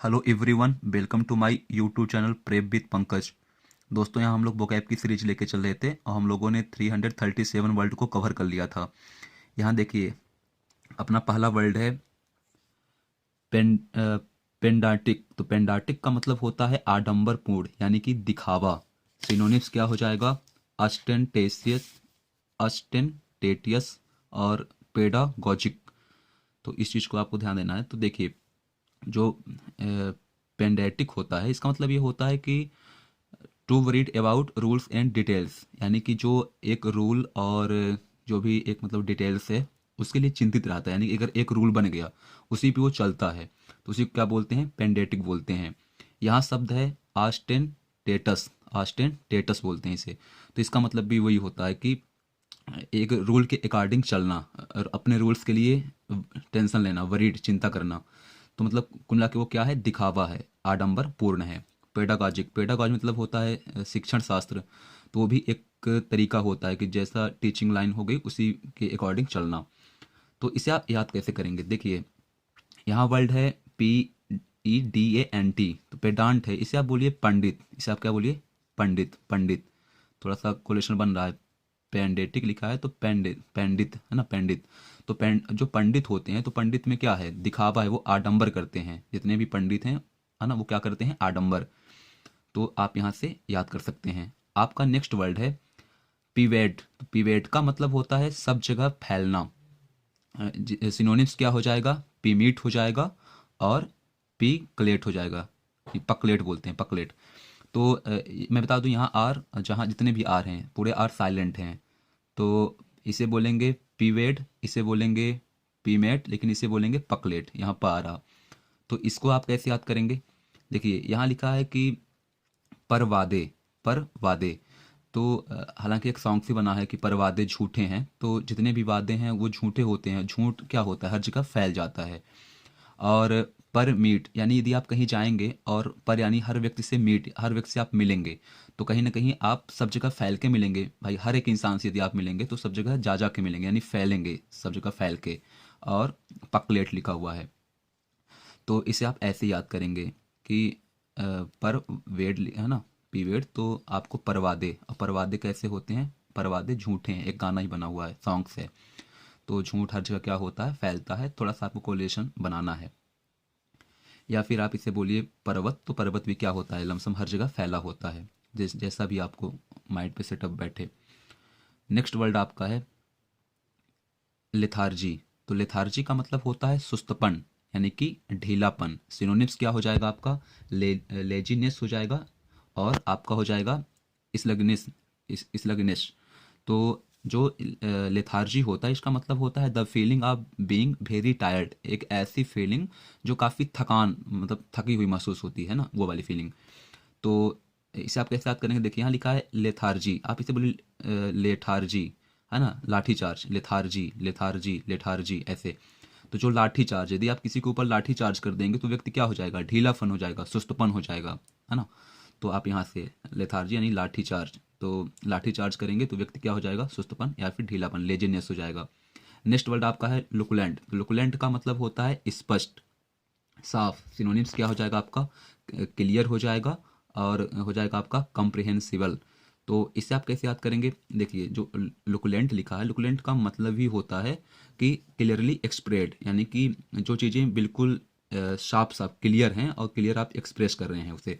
Hello everyone, welcome to my YouTube channel prep with Pankaj. दोस्तों, यहाँ हम लोग वोकैब की सीरीज लेके चल रहे थे और हम लोगों ने 337 वर्ड को कवर कर लिया था। यहाँ देखिए, अपना पहला वर्ड है पेंडार्टिक। तो पेंडार्टिक का मतलब होता है आडंबरपूर्ण, यानी कि दिखावा। सिनोनिम्स क्या हो जाएगा? अस्टेंटेशियस, अस्टेंटेटियस और पेडागॉजिक। तो इस चीज़ को आपको ध्यान देना है। तो देखिए, जो पेंडेटिक होता है, इसका मतलब ये होता है कि to worried about rules and details, यानी कि जो एक रूल और जो भी एक मतलब डिटेल्स है उसके लिए चिंतित रहता है। यानी कि अगर एक रूल बन गया उसी पे वो चलता है तो उसी को क्या बोलते हैं? पेंडेटिक बोलते हैं। यहाँ शब्द है आस्टेंटेटस, आस्टेंटेटस बोलते हैं इसे। तो इसका मतलब भी वही होता है कि एक रूल के अकॉर्डिंग चलना और अपने रूल्स के लिए टेंशन लेना, वरीड, चिंता करना। तो मतलब कुल मिला के वो क्या है? दिखावा है, आडंबर पूर्ण है। पेडागॉजिक, पेडागॉजी मतलब होता है शिक्षण शास्त्र। तो वो भी एक तरीका होता है कि जैसा टीचिंग लाइन हो गई उसी के अकॉर्डिंग चलना। तो इसे आप याद कैसे करेंगे? देखिए, यहाँ वर्ड है PEDANT। तो पेडांट है, इसे आप बोलिए पंडित। इसे आप क्या बोलिए? पंडित, पंडित। थोड़ा सा कोलेशन बन रहा है, पेंडेटिक लिखा है तो पंडित, पंडित है ना, पंडित। तो जो पंडित होते हैं, तो पंडित में क्या है? दिखावा है, वो आडंबर करते हैं। जितने भी पंडित हैं, है ना, वो क्या करते हैं? आडंबर। तो आप यहाँ से याद कर सकते हैं। आपका नेक्स्ट वर्ड है पीवेट। तो पीवेट का मतलब होता है सब जगह फैलना। सिनोनिम्स क्या हो जाएगा? पीमीट हो जाएगा और पी क्लेट हो जाएगा। पकलेट बोलते हैं, पकलेट। तो मैं बता दूं, यहाँ आर, जहाँ जितने भी आर हैं पूरे आर साइलेंट हैं। तो इसे बोलेंगे पीवेड, इसे बोलेंगे पीमेट, लेकिन इसे बोलेंगे पकलेट। यहाँ पर आ रहा। तो इसको आप कैसे याद करेंगे? देखिए, यहाँ लिखा है कि पर वादे, पर वादे। तो हालांकि एक सॉन्ग भी बना है कि पर वादे झूठे हैं। तो जितने भी वादे हैं वो झूठे होते हैं। झूठ क्या होता है? हर जगह फैल जाता है। और पर मीट, यानी यदि आप कहीं जाएंगे, और पर यानी हर व्यक्ति से मीट, हर व्यक्ति से आप मिलेंगे, तो कहीं ना कहीं आप सब जगह फैल के मिलेंगे। भाई, हर एक इंसान से यदि आप मिलेंगे तो सब जगह जा के मिलेंगे, यानी फैलेंगे, सब जगह फैल के। और पकलेट लिखा हुआ है। तो इसे आप ऐसे याद करेंगे कि पर वेड है ना, पीवेड। तो आपको परवादे, और परवादे कैसे होते हैं? परवादे झूठे हैं, एक गाना ही बना हुआ है, सॉन्ग्स है। तो झूठ हर जगह क्या होता है? फैलता है। थोड़ा सा आपको कोलेशन बनाना है। या फिर आप इसे बोलिए पर्वत। तो पर्वत भी क्या होता है? लमसम हर जगह फैला होता है। जैसा भी आपको माइंड पे सेटअप बैठे। नेक्स्ट वर्ड आपका है लेथार्जी। तो लेथार्जी का मतलब होता है सुस्तपन, यानी कि ढीलापन। सिनोनिम्स क्या हो जाएगा आपका? लेजीनेस हो जाएगा और आपका हो जाएगा स्लगनेस, स्लगनेस। तो जो लेथार्जी होता है, इसका मतलब होता है the feeling of being very tired. एक ऐसी फीलिंग जो काफ़ी थकान, मतलब थकी हुई महसूस होती है ना, वो वाली फीलिंग। तो इसे आप कैसे याद करेंगे? देखिए, यहाँ लिखा है लेथार्जी, आप इसे बोलिए लेथार्जी, है ना, लाठी चार्ज। लेथार्जी, लेथार्जी, लेथार्जी, ऐसे। तो जो लाठी चार्ज, यदि आप किसी के ऊपर लाठी चार्ज कर देंगे तो व्यक्ति क्या हो जाएगा? ढीलापन हो जाएगा, सुस्तपन हो जाएगा, है ना। तो आप यहाँ से लेथार्जी यानी लाठी चार्ज। तो लाठी चार्ज करेंगे तो व्यक्ति क्या हो जाएगा? सुस्तपन या फिर ढीलापन, लेजीनेस हो जाएगा। नेक्स्ट वर्ड आपका है लुकुलेंट। लुकुलेंट का मतलब होता है स्पष्ट, साफ। सिनोनिम्स क्या हो जाएगा आपका? क्लियर हो जाएगा और हो जाएगा आपका कॉम्प्रिहेंसिबल। तो इसे आप कैसे याद करेंगे? देखिए, जो लुकुलेंट लिखा है, लुकुलेंट का मतलब ही होता है कि क्लियरली एक्सप्रेड, यानी कि जो चीज़ें बिल्कुल साफ साफ क्लियर हैं और क्लियर आप एक्सप्रेस कर रहे हैं उसे।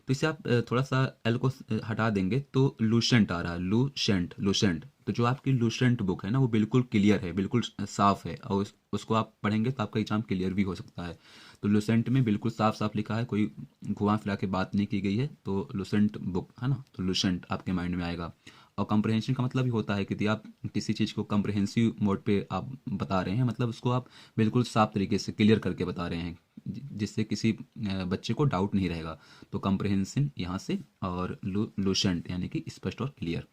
तो इसे आप थोड़ा सा एल को हटा देंगे तो लूसेंट आ रहा है, लूसेंट, लूसेंट। तो जो आपकी लूसेंट बुक है ना, वो बिल्कुल क्लियर है, बिल्कुल साफ है, और उसको आप पढ़ेंगे तो आपका एग्जाम क्लियर भी हो सकता है। तो लूसेंट में बिल्कुल साफ साफ लिखा है, कोई घुमा फिरा के बात नहीं की गई है। तो लूसेंट बुक, है ना, तो लूसेंट आपके माइंड में आएगा। और कंप्रहेंशन का मतलब ही होता है कि यदि आप किसी चीज़ को कंप्रहेंसिव मोड पे आप बता रहे हैं, मतलब उसको आप बिल्कुल साफ तरीके से क्लियर करके बता रहे हैं, जिससे किसी बच्चे को डाउट नहीं रहेगा। तो कंप्रहेंशन यहाँ से, और लूसेंट यानी कि स्पष्ट और क्लियर।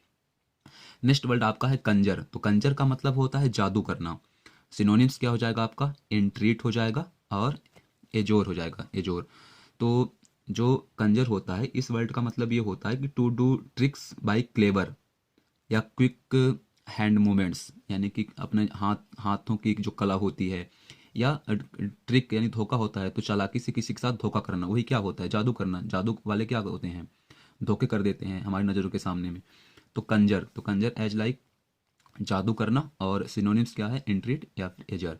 नेक्स्ट वर्ड आपका है कंजर। तो कंजर का मतलब होता है जादू करना। सिनोनिम्स क्या हो जाएगा आपका? इंट्रीट हो जाएगा और एजोर हो जाएगा, एजोर। तो जो कंजर होता है, इस वर्ड का मतलब ये होता है कि to do tricks by clever या क्विक हैंड मूवमेंट्स, यानी कि अपने हाथों की जो कला होती है, या ट्रिक यानी धोखा होता है तो चालाकी से किसी के साथ धोखा करना, वही क्या होता है, जादू करना। जादू वाले क्या होते हैं, धोखे कर देते हैं हमारी नज़रों के सामने में। तो कंजर एज लाइक जादू करना, और सिनोनिम्स क्या है, इंट्रीट या फिर एजर।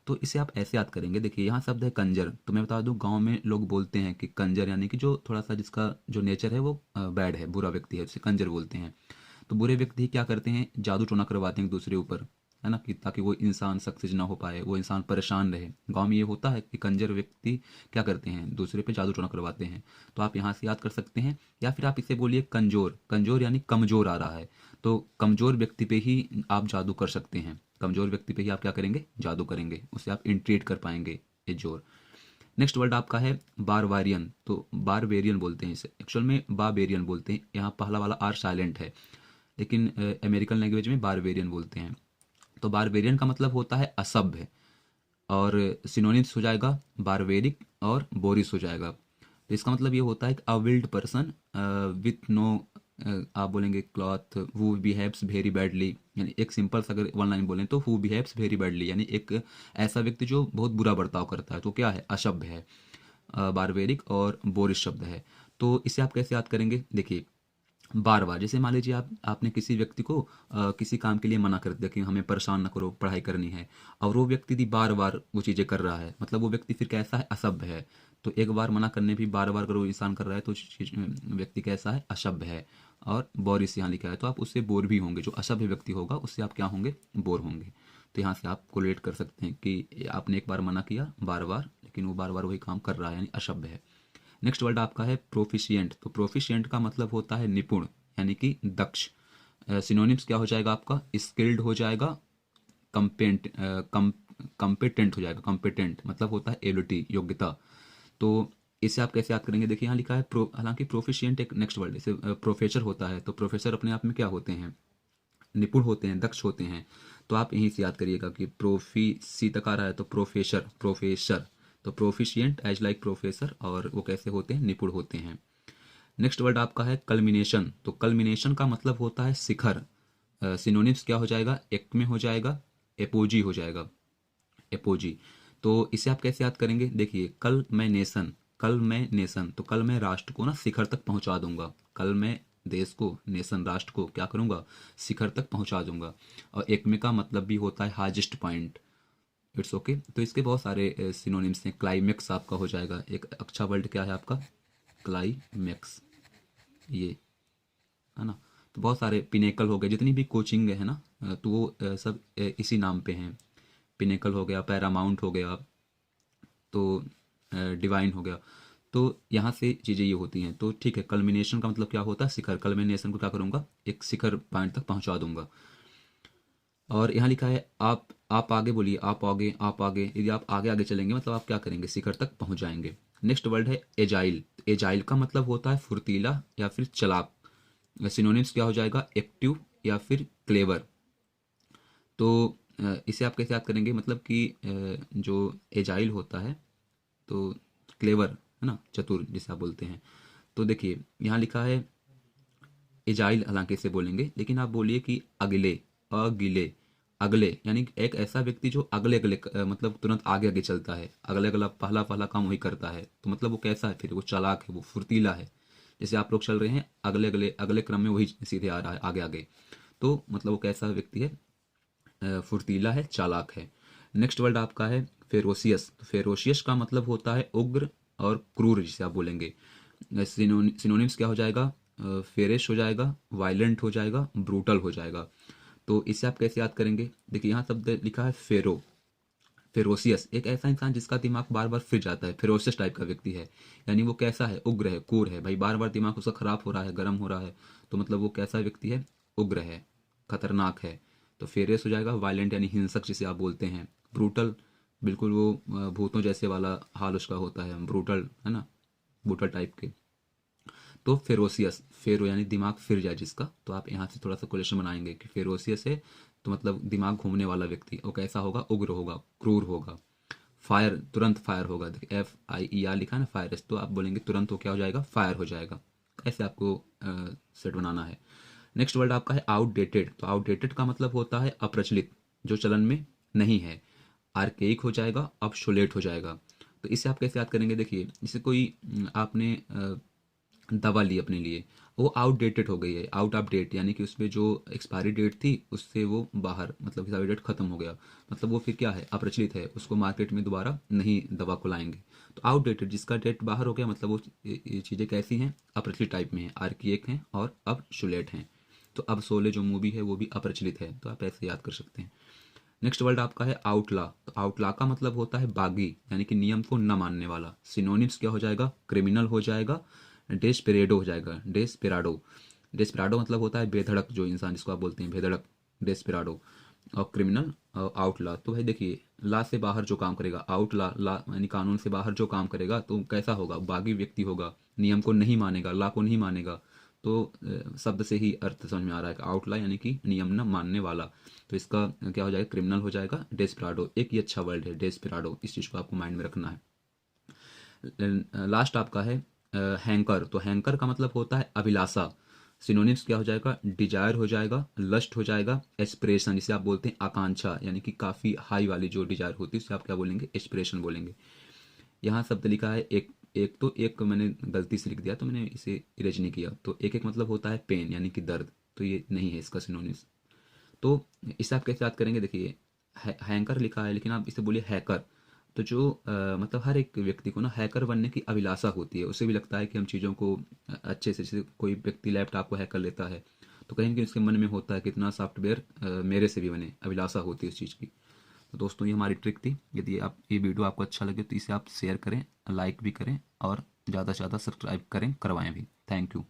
तो इसे आप ऐसे याद करेंगे। देखिए यहाँ शब्द है कंजर, तो मैं बता दूं गांव में लोग बोलते हैं कि कंजर यानी कि जो थोड़ा सा जिसका जो नेचर है वो बैड है, बुरा व्यक्ति है, उसे कंजर बोलते हैं। तो बुरे व्यक्ति क्या करते हैं, जादू टोना करवाते हैं एक दूसरे ऊपर, है ना, कि ताकि वो इंसान सक्सेस ना हो पाए, वो इंसान परेशान रहे। गांव में ये होता है कि कंजर व्यक्ति क्या करते हैं, दूसरे पे जादू टोना करवाते हैं। तो आप यहाँ से याद कर सकते हैं। या फिर आप इसे बोलिए कंजोर यानी कमजोर आ रहा है, तो कमजोर व्यक्ति पे ही आप जादू कर सकते हैं। कमजोर व्यक्ति पे ही आप क्या करेंगे, जादू करेंगे, उसे आप इंट्रीट कर पाएंगे, ए जोर। नेक्स्ट वर्ड आपका है बारवारियन, तो बारबेरियन बोलते हैं इसे, एक्चुअल में बाबेरियन बोलते हैं। यहाँ पहला वाला आर साइलेंट है, लेकिन अमेरिकन लैंग्वेज में बारबेरियन बोलते हैं। तो बारबेरियन का मतलब होता है असभ्य, और सिनोनिम्स हो जाएगा बारबेरिक और बोरिस हो जाएगा। तो इसका मतलब ये होता है कि अ विल्ड पर्सन विथ नो, आप बोलेंगे cloth, who behaves very badly, यानी एक सिंपल सा अगर वन लाइन बोलें तो हु बिहेव्स वेरी बैडली, यानी एक ऐसा व्यक्ति जो बहुत बुरा बर्ताव करता है, तो क्या है, अशब्द है। बारबेरिक और बोरिस शब्द है। तो इसे आप कैसे याद करेंगे, देखिए बार बार, जैसे मान लीजिए आपने किसी व्यक्ति को किसी काम के लिए मना कर दिया कि हमें परेशान ना करो, पढ़ाई करनी है, और वो व्यक्ति भी बार बार वो चीज़ें कर रहा है, मतलब वो व्यक्ति फिर कैसा है, असभ्य है। तो एक बार मना करने भी बार बार अगर वो इंसान कर रहा है तो व्यक्ति कैसा है, असभ्य है। और बोरिस यहाँ लिखा है, तो आप उससे बोर भी होंगे, जो असभ्य व्यक्ति होगा उससे आप क्या होंगे, बोर होंगे। तो यहाँ से आप कोलेट कर सकते हैं कि आपने एक बार मना किया बार बार, लेकिन वो बार बार वही काम कर रहा है, यानी असभ्य है। नेक्स्ट वर्ड आपका है प्रोफिशिएंट, तो प्रोफिशिएंट का मतलब होता है निपुण, यानी कि दक्ष। सिनोनिम्स क्या हो जाएगा आपका, स्किल्ड हो जाएगा, कंपेंट कंपेटेंट हो जाएगा। कंपेटेंट मतलब होता है एबिलिटी, योग्यता। तो इसे आप कैसे याद करेंगे, देखिए यहाँ लिखा है हालांकि प्रोफिशिएंट एक नेक्स्ट वर्ड, जैसे प्रोफेसर होता है, तो प्रोफेसर अपने आप में क्या होते हैं, निपुण होते हैं, दक्ष होते हैं। तो आप यहीं से याद करिएगा कि प्रोफी सी तक आ रहा है तो प्रोफेसर, तो प्रोफिशिएंट एज लाइक प्रोफेसर, और वो कैसे होते हैं, निपुण होते हैं। नेक्स्ट वर्ड आपका है कल्मिनेशन, तो कल्मिनेशन का मतलब होता है शिखर। सिनोनिम्स क्या हो जाएगा, एक्मे हो जाएगा, एपोजी हो जाएगा, एपोजी। तो इसे आप कैसे याद करेंगे, देखिए कल मैं नेशन, तो कल मैं राष्ट्र को ना शिखर तक पहुंचा दूंगा, कल मैं देश को, नेशन राष्ट्र को क्या करूंगा, शिखर तक पहुंचा दूंगा। और एकमे का मतलब भी होता है हाईएस्ट पॉइंट, इट्स ओके। तो इसके बहुत सारे सिनोनिम्स हैं। क्लाइमेक्स आपका हो जाएगा, एक अच्छा वर्ड क्या है आपका, क्लाइमेक्स, ये है ना। तो बहुत सारे पिनेकल हो गए, जितनी भी कोचिंग है ना, तो वो सब इसी नाम पे हैं। पिनेकल हो गया, पैरामाउंट हो गया, तो डिवाइन हो गया। तो यहाँ से चीज़ें ये होती हैं। तो ठीक है, कल्मिनेशन का मतलब क्या होता है, शिखर। कल्मिनेशन को क्या करूँगा, एक शिखर पॉइंट तक पहुँचा दूंगा। और यहाँ लिखा है आप आगे बोलिए, आप आगे, यदि आप आगे आगे चलेंगे मतलब आप क्या करेंगे, शिखर तक पहुँच जाएंगे। नेक्स्ट वर्ड है एजाइल, एजाइल का मतलब होता है फुर्तीला या फिर चालाक। सिनोनिम्स क्या हो जाएगा, एक्टिव या फिर क्लेवर। तो इसे आप कैसे याद करेंगे, मतलब कि जो एजाइल होता है तो क्लेवर, है ना, चतुर जिसे आप बोलते हैं। तो देखिए यहाँ लिखा है एजाइल, हालांकि इसे बोलेंगे, लेकिन आप बोलिए कि अगले, अगिले, अगले, यानी कि एक ऐसा व्यक्ति जो अगले अगले मतलब तुरंत आगे आगे चलता है, अगले अगला पहला पहला काम वही करता है। तो मतलब वो कैसा है, फिर वो चालाक है, वो फुर्तीला है। जैसे आप लोग चल रहे हैं अगले अगले अगले क्रम में वही सीधे आ रहा है आगे आगे, तो मतलब वो कैसा व्यक्ति है, फुर्तीला है, चालाक है। नेक्स्ट वर्ड आपका है फेरोशियस, तो फेरोशियस का मतलब होता है उग्र और क्रूर, जिसे आप बोलेंगे। सिनोनिम्स क्या हो जाएगा, फेरिश हो जाएगा, वायलेंट हो जाएगा, ब्रूटल हो जाएगा। तो इसे आप कैसे याद करेंगे, देखिए यहाँ शब्द लिखा है फेरोसियस, एक ऐसा इंसान जिसका दिमाग बार बार फिर जाता है, फेरोसियस टाइप का व्यक्ति है। यानी वो कैसा है, उग्र है, क्रूर है, भाई बार बार दिमाग उसका खराब हो रहा है, गर्म हो रहा है, तो मतलब वो कैसा व्यक्ति है, उग्र है, खतरनाक है। तो फेरियस हो जाएगा, वायलेंट यानी हिंसक जिसे आप बोलते हैं, ब्रूटल, बिल्कुल वो भूतों जैसे वाला हाल उसका होता है, ब्रूटल, है ना, ब्रूटल टाइप के। तो फेरोसियस, फेरो यानी दिमाग फिर जाए जिसका, तो आप यहाँ से थोड़ा सा क्वेश्चन बनाएंगे कि फेरोसियस है तो मतलब दिमाग घूमने वाला व्यक्ति, वो कैसा होगा, उग्र होगा, क्रूर होगा। फायर, तुरंत फायर होगा, देखिए FIER लिखा है ना, फायर, तो आप बोलेंगे तुरंत वो क्या हो जाएगा, फायर हो जाएगा। ऐसे आपको सेट बनाना है। नेक्स्ट वर्ड आपका है आउटडेटेड, तो आउटडेटेड का मतलब होता है अप्रचलित, जो चलन में नहीं है। आर्केइक हो जाएगा, ऑब्सोलेट हो जाएगा। तो इसे आप कैसे याद करेंगे, देखिए जैसे कोई आपने दवा ली अपने लिए, वो आउटडेटेड हो गई है, आउट ऑफ डेट, यानी कि उसमें जो एक्सपायरी डेट थी उससे वो बाहर, मतलब एक्सपायरी डेट खत्म हो गया, मतलब वो फिर क्या है, अप्रचलित है, उसको मार्केट में दोबारा नहीं दवा को लाएंगे। तो आउटडेटेड, जिसका डेट बाहर हो गया, मतलब वो ये चीज़ें कैसी हैं, अप्रचलित टाइप में हैं, आर्किएक हैं और अब शुलेट हैं। तो अब शोले जो मूवी है वो भी अप्रचलित है, तो आप ऐसे याद कर सकते हैं। नेक्स्ट वर्ड आपका है आउटला। तो आउटला का मतलब होता है बागी, यानी कि नियम को न मानने वाला। सिनोनिम्स क्या हो जाएगा, क्रिमिनल हो जाएगा, डेस्पेरेडो हो जाएगा, डेस्पेराडो। डेस्पेराडो मतलब होता है बेधड़क, जो इंसान जिसको आप बोलते हैं बेधड़क, डेस्पेराडो। और क्रिमिनल, आउटला। तो भाई देखिए, ला से बाहर जो काम करेगा, आउटला, ला यानी कानून से बाहर जो काम करेगा तो कैसा होगा, बागी व्यक्ति होगा, नियम को नहीं मानेगा, ला को नहीं मानेगा। तो शब्द से ही अर्थ समझ में आ रहा है, आउटला यानी कि नियम न मानने वाला। तो इसका क्या हो जाएगा, क्रिमिनल हो जाएगा, डेस्पराडो। एक ही अच्छा वर्ड है डेस्पराडो, इस चीज़ को आपको माइंड में रखना है। लास्ट आपका है हैंकर। तो हैंकर का मतलब होता है अभिलाषा। सिनोनिम्स क्या हो जाएगा, डिजायर हो जाएगा, लस्ट हो जाएगा, एस्पिरेशन, जिसे आप बोलते हैं आकांक्षा, यानी कि काफ़ी हाई वाली जो डिजायर होती है उसे आप क्या बोलेंगे, एस्पिरेशन बोलेंगे। यहाँ शब्द लिखा है एक, एक तो एक मैंने गलती से लिख दिया, तो मैंने इसे इरेज नहीं किया। तो एक एक मतलब होता है पेन, यानी कि दर्द, तो ये नहीं है इसका सिनोनिम्स। तो इसे आप कैसे याद करेंगे, देखिए हैंकर लिखा है लेकिन आप इसे बोलिए हैकर। तो जो मतलब हर एक व्यक्ति को ना हैकर बनने की अभिलाषा होती है, उसे भी लगता है कि हम चीज़ों को अच्छे से, जैसे कोई व्यक्ति लैपटॉप को हैक कर लेता है तो कहीं ना कहीं उसके मन में होता है कितना सॉफ्टवेयर मेरे से भी बने, अभिलाषा होती है उस चीज़ की। तो दोस्तों ये हमारी ट्रिक थी। यदि आप ये वीडियो आपको अच्छा लगे तो इसे आप शेयर करें, लाइक भी करें और ज़्यादा से ज़्यादा सब्सक्राइब करें, करवाएं भी। Thank you.